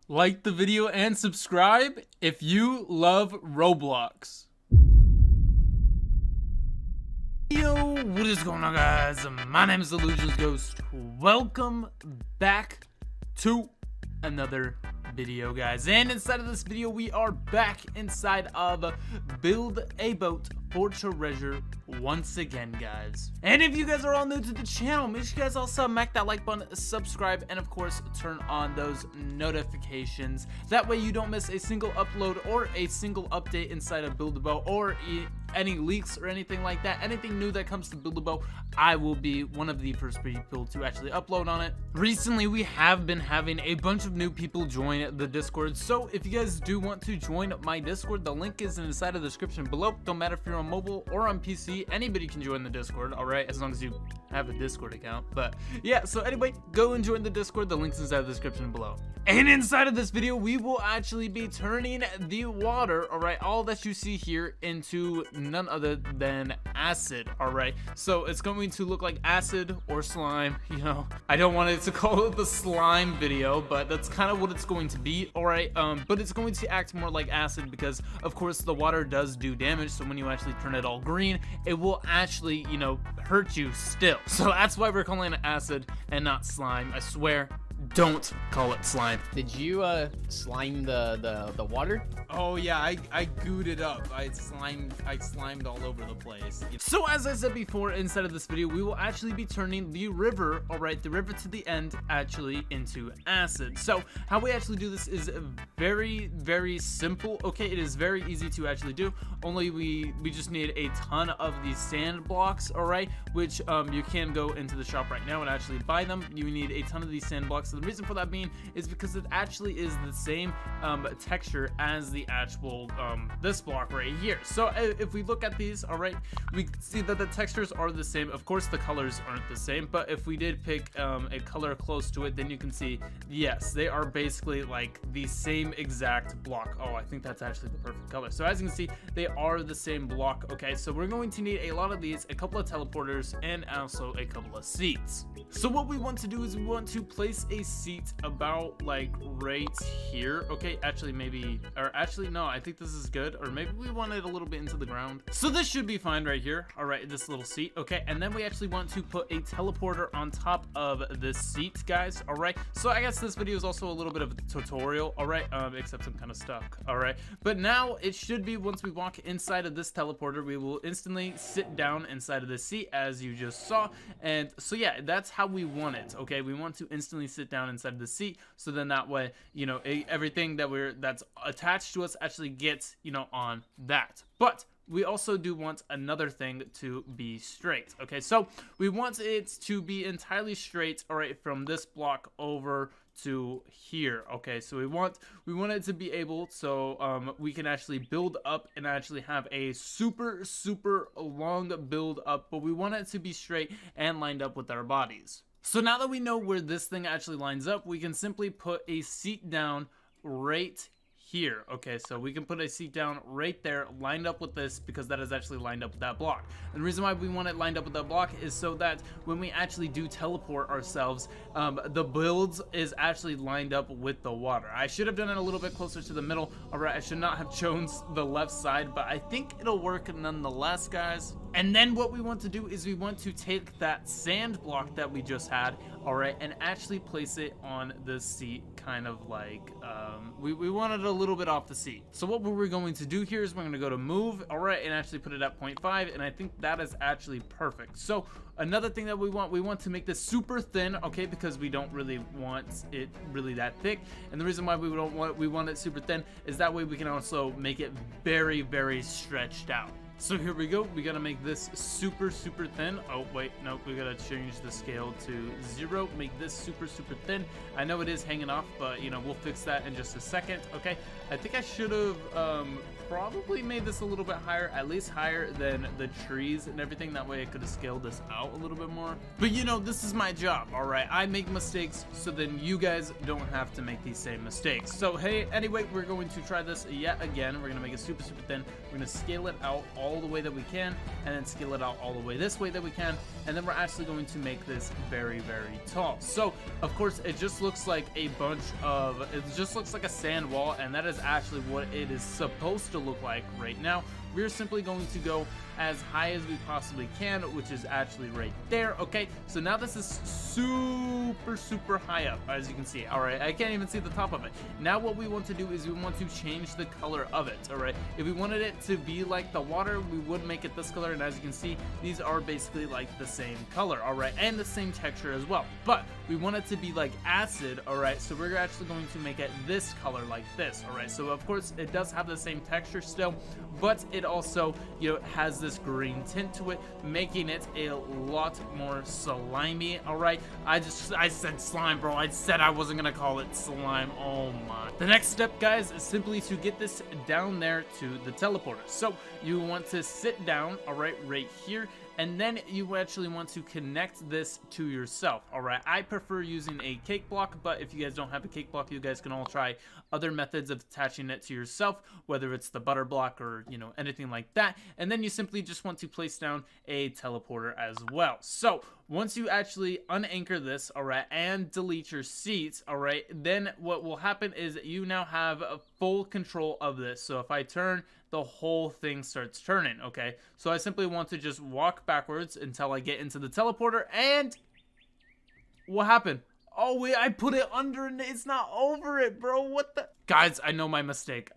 Like the video and subscribe if you love Roblox. Yo, what is going on, guys? My name is Illusions Ghost. Welcome back to another video, guys. And inside of this video, we are back inside of Build a Boat for Treasure once again, guys. And if you guys are all new to the channel, make sure you guys also smack that like button, subscribe, and of course turn on those notifications. That way you don't miss a single upload or a single update inside of Build a Boat, or any leaks or anything like that. Anything new that comes to Build a Boat, I will be one of the first people to actually upload on it. Recently, we have been having a bunch of new people join the Discord, so if you guys do want to join my Discord, the link is inside of the description below. Don't matter if you're on mobile or on PC, anybody can join the Discord, alright, as long as you have a Discord account. But yeah, so anyway, go and join the Discord, the link's inside the description below. And inside of this video, we will actually be turning the water, alright, all that you see here, into none other than acid, alright. So it's going to look like acid or slime, you know. I don't want it to call it the slime video, but that's kind of what it's going to be, alright. But it's going to act more like acid because, of course, the water does do damage. So when you actually turn it all green, it will actually, you know, hurt you still. So that's why we're calling it acid and not slime. I swear. Don't call it slime. Did you slime the water? Oh yeah, I gooed it up. I slimed all over the place. So as I said before, inside of this video, we will actually be turning the river, alright, the river to the end, actually into acid. So how we actually do this is very, very simple. Okay, it is very easy to actually do. Only we just need a ton of these sand blocks, alright, which you can go into the shop right now and actually buy them. You need a ton of these sand blocks. So the reason for that being is because it actually is the same texture as the actual this block right here. So if we look at these, all right, we can see that the textures are the same. Of course the colors aren't the same, but if we did pick a color close to it, then you can see, yes, they are basically like the same exact block. Oh, I think that's actually the perfect color. So as you can see, they are the same block. Okay, so we're going to need a lot of these, a couple of teleporters, and also a couple of seats. So what we want to do is we want to place a seat about like right here. Okay, actually maybe, or actually no, I think this is good, or maybe we want it a little bit into the ground. So this should be fine right here. All right, this little seat. Okay, and then we actually want to put a teleporter on top of this seat, guys. All right, so I guess this video is also a little bit of a tutorial, all right, except I'm kind of stuck. All right, but now it should be, once we walk inside of this teleporter, we will instantly sit down inside of the seat, as you just saw. And so yeah, that's how we want it. Okay, we want to instantly sit down inside of the seat, so then that way, you know, everything that's attached to us actually gets, you know, on that. But we also do want another thing to be straight. Okay, so we want it to be entirely straight, all right, from this block over to here. Okay, so we want it to be able, so we can actually build up and actually have a super long build up, but we want it to be straight and lined up with our bodies. So now that we know where this thing actually lines up, we can simply put a seat down right here. Okay, so we can put a seat down right there, lined up with this, because that is actually lined up with that block. And the reason why we want it lined up with that block is so that when we actually do teleport ourselves, the builds is actually lined up with the water. I should have done it a little bit closer to the middle. All right, I should not have chosen the left side, but I think it'll work nonetheless, guys. And then what we want to do is we want to take that sand block that we just had, all right, and actually place it on the seat, kind of like, we want it a little bit off the seat. So what we're going to do here is we're going to go to move, all right, and actually put it at 0.5, and I think that is actually perfect. So another thing that we want to make this super thin, okay, because we don't really want it really that thick. And the reason why we want it super thin is that way we can also make it very stretched out. So here we go, we gotta make this super thin. Oh wait, no, we gotta change the scale to 0, make this super thin. I know it is hanging off, but you know, we'll fix that in just a second. Okay, I think I should have probably made this a little bit higher, at least higher than the trees and everything. That way I could have scaled this out a little bit more. But you know, this is my job, all right? I make mistakes, so then you guys don't have to make these same mistakes. So hey, anyway, we're going to try this yet again. We're gonna make it super thin. We're gonna scale it out all all the way that we can, and then scale it out all the way this way that we can, and then we're actually going to make this very, very tall. So of course it just looks like a sand wall, and that is actually what it is supposed to look like right now. We're simply going to go as high as we possibly can, which is actually right there. Okay, so now this is super high up, as you can see. All right, I can't even see the top of it. Now what we want to do is we want to change the color of it. All right, if we wanted it to be like the water, we would make it this color, and as you can see, these are basically like the same color. All right, and the same texture as well, but we want it to be like acid. All right, so we're actually going to make it this color like this. All right, so of course it does have the same texture still, but it also, you know, has this green tint to it, making it a lot more slimy. All right, I said slime, bro. I said I wasn't gonna call it slime. Oh my. The next step, guys, is simply to get this down there to the teleporter. So you want to sit down, all right here, and then you actually want to connect this to yourself. All right, I prefer using a cake block, but if you guys don't have a cake block, you guys can all try other methods of attaching it to yourself, whether it's the butter block or, you know, anything like that. And then you simply just want to place down a teleporter as well. So once you actually unanchor this, all right, and delete your seats, all right, then what will happen is you now have a full control of this. So if I turn, the whole thing starts turning. Okay, so I simply want to just walk backwards until I get into the teleporter, and what happened? Oh wait, I put it under and it's not over it, bro. What the? Guys, I know my mistake.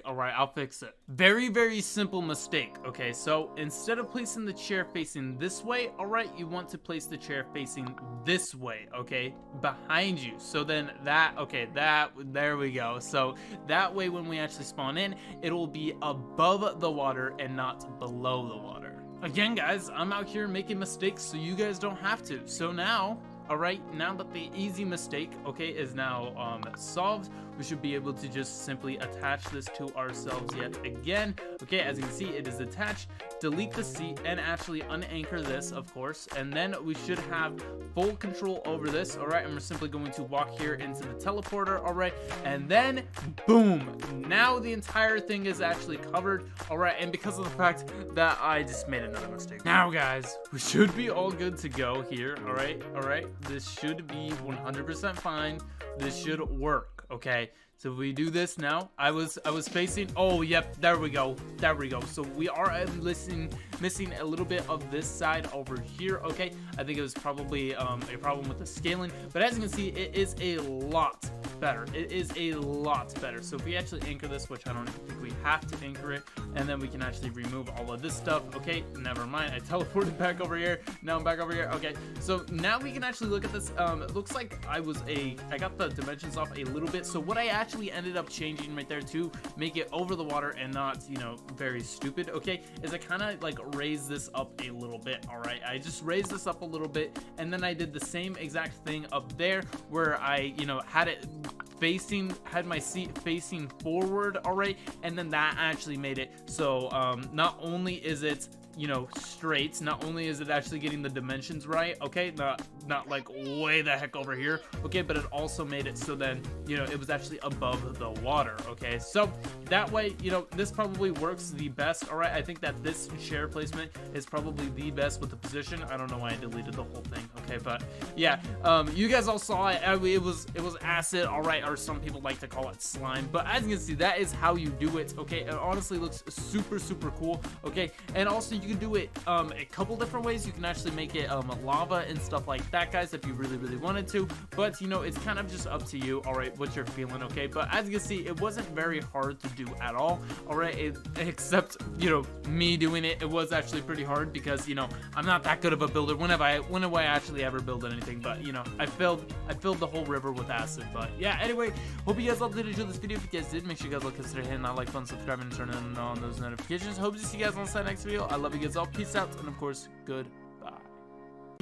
All right, I'll fix it. Very simple mistake. Okay, so instead of placing the chair facing this way, all right, you want to place the chair facing this way, okay, behind you. So then there we go. So that way when we actually spawn in, it will be above the water and not below the water. Again, guys, I'm out here making mistakes so you guys don't have to. So now, alright, now that the easy mistake, okay, is now solved, we should be able to just simply attach this to ourselves yet again. Okay, as you can see, it is attached. Delete the seat and actually unanchor this, of course, and then we should have full control over this. Alright, and we're simply going to walk here into the teleporter, alright, and then boom, now the entire thing is actually covered. Alright, and because of the fact that I just made another mistake, now guys, we should be all good to go here. Alright, this should be 100% fine. This should work. Okay, so if we do this now, I was facing, oh yep, there we go, so we are missing a little bit of this side over here. Okay, I think it was probably a problem with the scaling, but as you can see, it is a lot better. So if we actually anchor this, which I don't think we have to anchor it, and then we can actually remove all of this stuff. Okay, never mind, I teleported back over here. Now I'm back over here. Okay, so now we can actually look at this. It looks like I got the dimensions off a little bit. So what I actually ended up changing right there to make it over the water and not, you know, very stupid, okay, is I kind of like raised this up a little bit. All right, I just raised this up a little bit, and then I did the same exact thing up there where I, you know, had my seat facing forward. All right, and then that actually made it so not only is it, you know, straight, not only is it actually getting the dimensions right, okay, not like way the heck over here, okay, but it also made it so then, you know, it was actually above the water. Okay, so that way, you know, this probably works the best. All right, I think that this chair placement is probably the best with the position. I don't know why I deleted the whole thing. Okay, but yeah, you guys all saw it. It was acid, all right, or some people like to call it slime, but as you can see, that is how you do it. Okay, it honestly looks super cool. Okay, and also you can do it a couple different ways. You can actually make it lava and stuff like that, guys, if you really wanted to, but you know, it's kind of just up to you. All right, what you're feeling. Okay, but as you can see, it wasn't very hard to do at all. All right, except, you know, me doing it, it was actually pretty hard because, you know, I'm not that good of a builder. When have I actually ever built anything? But you know, I filled the whole river with acid. But yeah, anyway, hope you guys all did enjoy this video. If you guys did, make sure you guys will consider hitting that like button, subscribing, and turning on those notifications. Hope to see you guys on the next video. I love you guys all. Peace out, and of course, good